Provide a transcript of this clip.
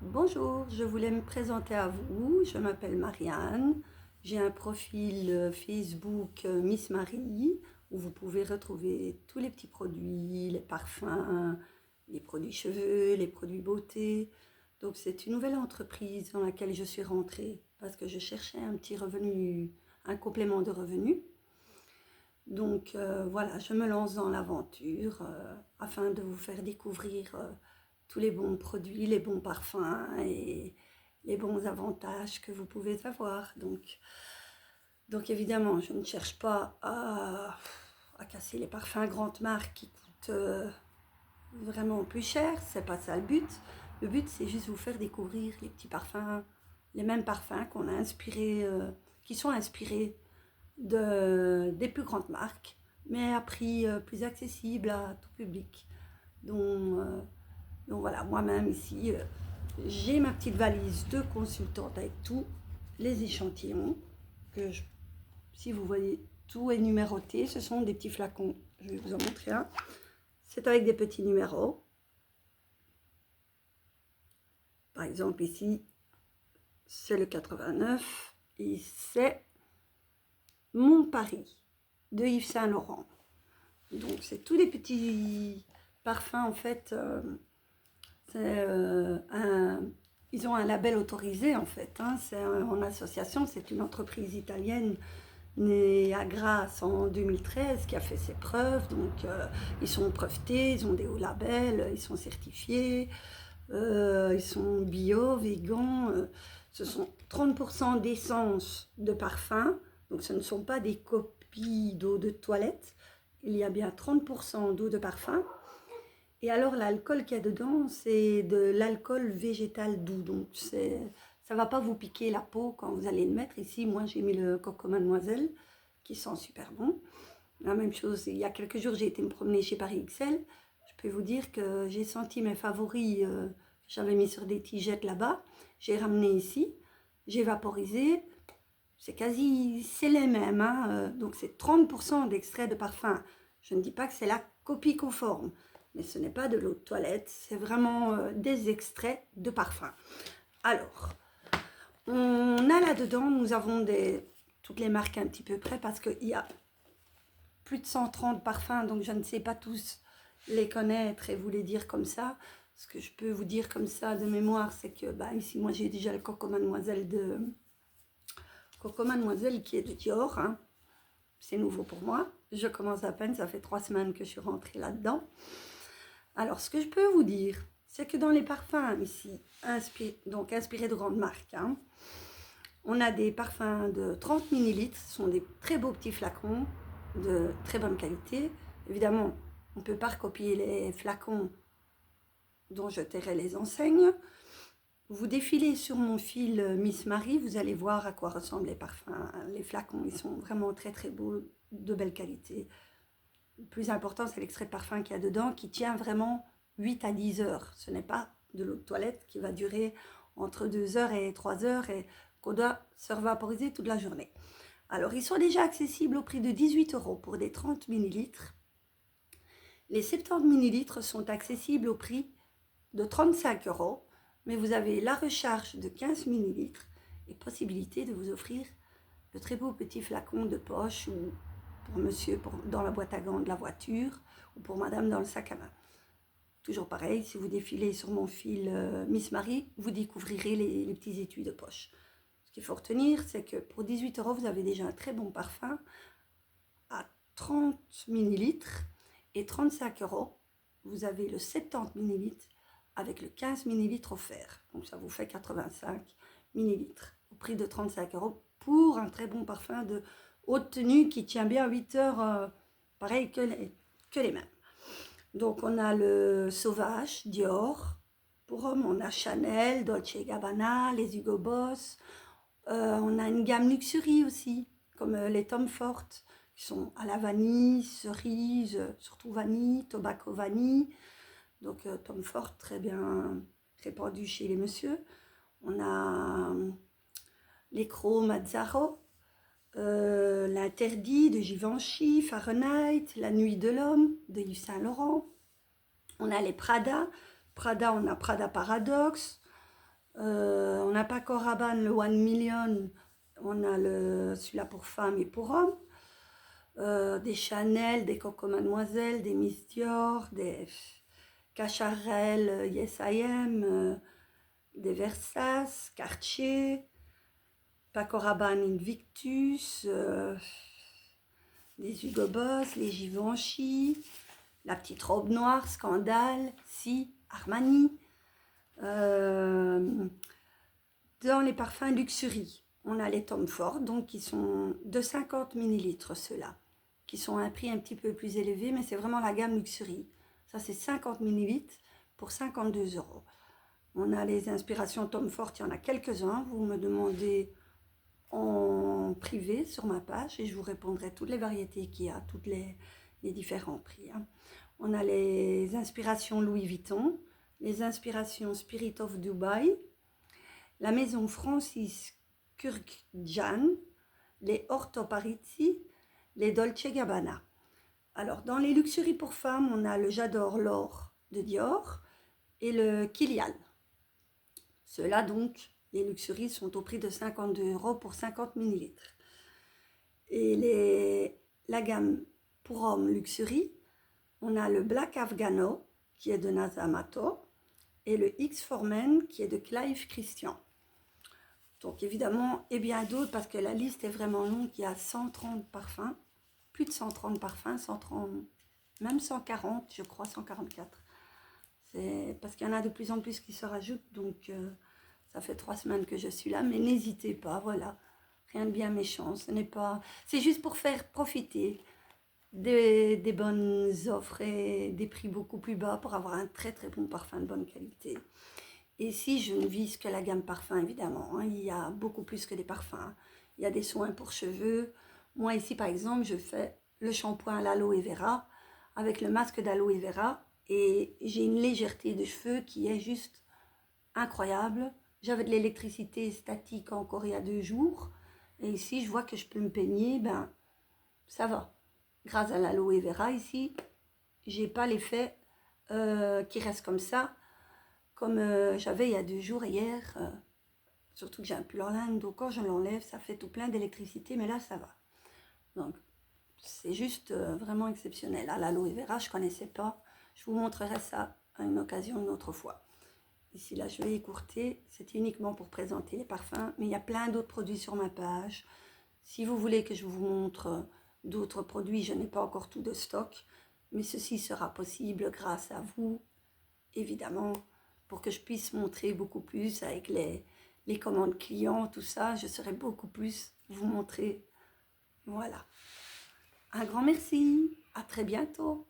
Bonjour, je voulais me présenter à vous. Je m'appelle Marianne. J'ai un profil Facebook Miss Marie où vous pouvez retrouver tous les petits produits, les parfums, les produits cheveux, les produits beauté. Donc c'est une nouvelle entreprise dans laquelle je suis rentrée parce que je cherchais un petit revenu, un complément de revenu. Donc voilà, je me lance dans l'aventure afin de vous faire découvrir tous les bons produits, les bons parfums et les bons avantages que vous pouvez avoir. Donc évidemment, je ne cherche pas à casser les parfums grandes marques qui coûtent vraiment plus cher, c'est pas ça le but. Le but, c'est juste vous faire découvrir les petits parfums, les mêmes parfums qu'on a inspirés, qui sont inspirés des plus grandes marques, mais à prix plus accessible à tout public. Donc, euh, donc voilà, moi-même ici, j'ai ma petite valise de consultante avec tous les échantillons. Que je- Si vous voyez, tout est numéroté. Ce sont des petits flacons. Je vais vous en montrer un. C'est avec des petits numéros. Par exemple, ici, c'est le 89 et c'est Mon Paris de Yves Saint Laurent. Donc, c'est tous les petits parfums en fait. Ils ont un label autorisé en fait. Hein, en association, c'est une entreprise italienne née à Grasse en 2013 qui a fait ses preuves. Donc ils sont brevetés, ils ont des hauts labels, ils sont certifiés, ils sont bio, vegan. Ce sont 30% d'essence de parfum. Donc ce ne sont pas des copies d'eau de toilette. Il y a bien 30% d'eau de parfum. Et alors l'alcool qu'il y a dedans, c'est de l'alcool végétal doux. Donc ça ne va pas vous piquer la peau quand vous allez le mettre. Ici, moi j'ai mis le Coco Mademoiselle qui sent super bon. La même chose, il y a quelques jours j'ai été me promener chez Paris XL. Je peux vous dire que j'ai senti mes favoris que j'avais mis sur des tigettes là-bas. J'ai ramené ici, j'ai vaporisé. C'est les mêmes. Hein. Donc c'est 30% d'extrait de parfum. Je ne dis pas que c'est la copie conforme, mais ce n'est pas de l'eau de toilette, c'est vraiment des extraits de parfum. Alors, on a là-dedans, nous avons toutes les marques un petit peu près, parce qu'il y a plus de 130 parfums, donc je ne sais pas tous les connaître et vous les dire comme ça. Ce que je peux vous dire comme ça de mémoire, c'est que ici, moi j'ai déjà le Coco Mademoiselle qui est de Dior. Hein. C'est nouveau pour moi. Je commence à peine, ça fait 3 semaines que je suis rentrée là-dedans. Alors, ce que je peux vous dire, c'est que dans les parfums ici, inspirés de grandes marques, hein, on a des parfums de 30 millilitres. Ce sont des très beaux petits flacons de très bonne qualité. Évidemment, on ne peut pas recopier les flacons dont je tairai les enseignes. Vous défilez sur mon fil Miss Marie, vous allez voir à quoi ressemblent les parfums. Les flacons, ils sont vraiment très très beaux, de belle qualité. Le plus important, c'est l'extrait de parfum qu'il y a dedans, qui tient vraiment 8 à 10 heures. Ce n'est pas de l'eau de toilette qui va durer entre 2 heures et 3 heures et qu'on doit se vaporiser toute la journée. Alors, ils sont déjà accessibles au prix de 18 € pour des 30 millilitres. Les 70 millilitres sont accessibles au prix de 35 €, mais vous avez la recharge de 15 millilitres et possibilité de vous offrir le très beau petit flacon de poche ou pour monsieur dans la boîte à gants de la voiture ou pour madame dans le sac à main. Toujours pareil, si vous défilez sur mon fil Miss Marie, vous découvrirez les petits étuis de poche. Ce qu'il faut retenir, c'est que pour 18 €, vous avez déjà un très bon parfum à 30 millilitres et 35 €, vous avez le 70 millilitres avec le 15 millilitres offert. Donc ça vous fait 85 millilitres au prix de 35 € pour un très bon parfum de haute tenue qui tient bien 8 heures, pareil que les mêmes. Donc on a le Sauvage Dior. Pour hommes, on a Chanel, Dolce Gabbana, les Hugo Boss. On a une gamme Luxury aussi, comme les Tom Ford, qui sont à la vanille, cerise, surtout vanille, tobacco vanille. Donc Tom Ford, très bien répandu chez les messieurs. On a les Cros Mazzaro, l'Interdit de Givenchy, Fahrenheit, La Nuit de l'Homme de Yves Saint Laurent. On a les Prada. Prada, on a Prada Paradoxe. On n'a pas Paco Rabanne, le 1 Million. On a celui-là pour femmes et pour hommes. Des Chanel, des Coco Mademoiselle, des Miss Dior, des Cacharel, Yes I Am, des Versace, Cartier, Paco Rabanne Invictus, des Hugo Boss, les Givenchy, la petite robe noire, Scandale, Si, Armani. Dans les parfums luxury, on a les Tom Ford, donc qui sont de 50 millilitres ceux-là, qui sont à un prix un petit peu plus élevé, mais c'est vraiment la gamme luxury. Ça c'est 50 millilitres pour 52 €. On a les inspirations Tom Ford, il y en a quelques-uns, vous me demandez en privé sur ma page et je vous répondrai toutes les variétés qu'il y a, toutes les différents prix. On a les inspirations Louis Vuitton, les inspirations Spirit of Dubai, la maison Francis Kurkdjian, les Orto Parisi, les Dolce Gabbana. Alors, dans les luxuries pour femmes, on a le J'adore l'or de Dior et le Kilian. Ceux-là, donc, les luxuries sont au prix de 52 € pour 50 millilitres. Et la gamme pour hommes luxury, on a le Black Afghano, qui est de Nasamato, et le X for Men, qui est de Clive Christian. Donc évidemment, et bien d'autres, parce que la liste est vraiment longue, il y a 130 parfums, plus de 130 parfums, 130, même 140, je crois, 144. C'est parce qu'il y en a de plus en plus qui se rajoutent, donc ça fait 3 semaines que je suis là, mais n'hésitez pas, voilà, rien de bien méchant, c'est juste pour faire profiter des bonnes offres et des prix beaucoup plus bas pour avoir un très très bon parfum de bonne qualité. Et si je ne vise que la gamme parfum, évidemment, il y a beaucoup plus que des parfums. Il y a des soins pour cheveux. Moi ici par exemple, je fais le shampoing à l'aloe vera avec le masque d'aloe vera et j'ai une légèreté de cheveux qui est juste incroyable. J'avais de l'électricité statique encore il y a 2 jours et ici je vois que je peux me peigner, ben ça va. Grâce à l'aloe vera ici, j'ai pas l'effet qui reste comme ça, comme j'avais il y a 2 jours hier, surtout que j'ai un pull en laine, donc quand je l'enlève, ça fait tout plein d'électricité, mais là ça va. Donc c'est juste vraiment exceptionnel. L'aloe vera, je connaissais pas, je vous montrerai ça à une occasion une autre fois. Ici là, je vais écourter, c'est uniquement pour présenter les parfums, mais il y a plein d'autres produits sur ma page. Si vous voulez que je vous montre d'autres produits, je n'ai pas encore tout de stock, mais ceci sera possible grâce à vous, évidemment, pour que je puisse montrer beaucoup plus avec les commandes clients, tout ça, je saurai beaucoup plus vous montrer. Voilà. Un grand merci, à très bientôt.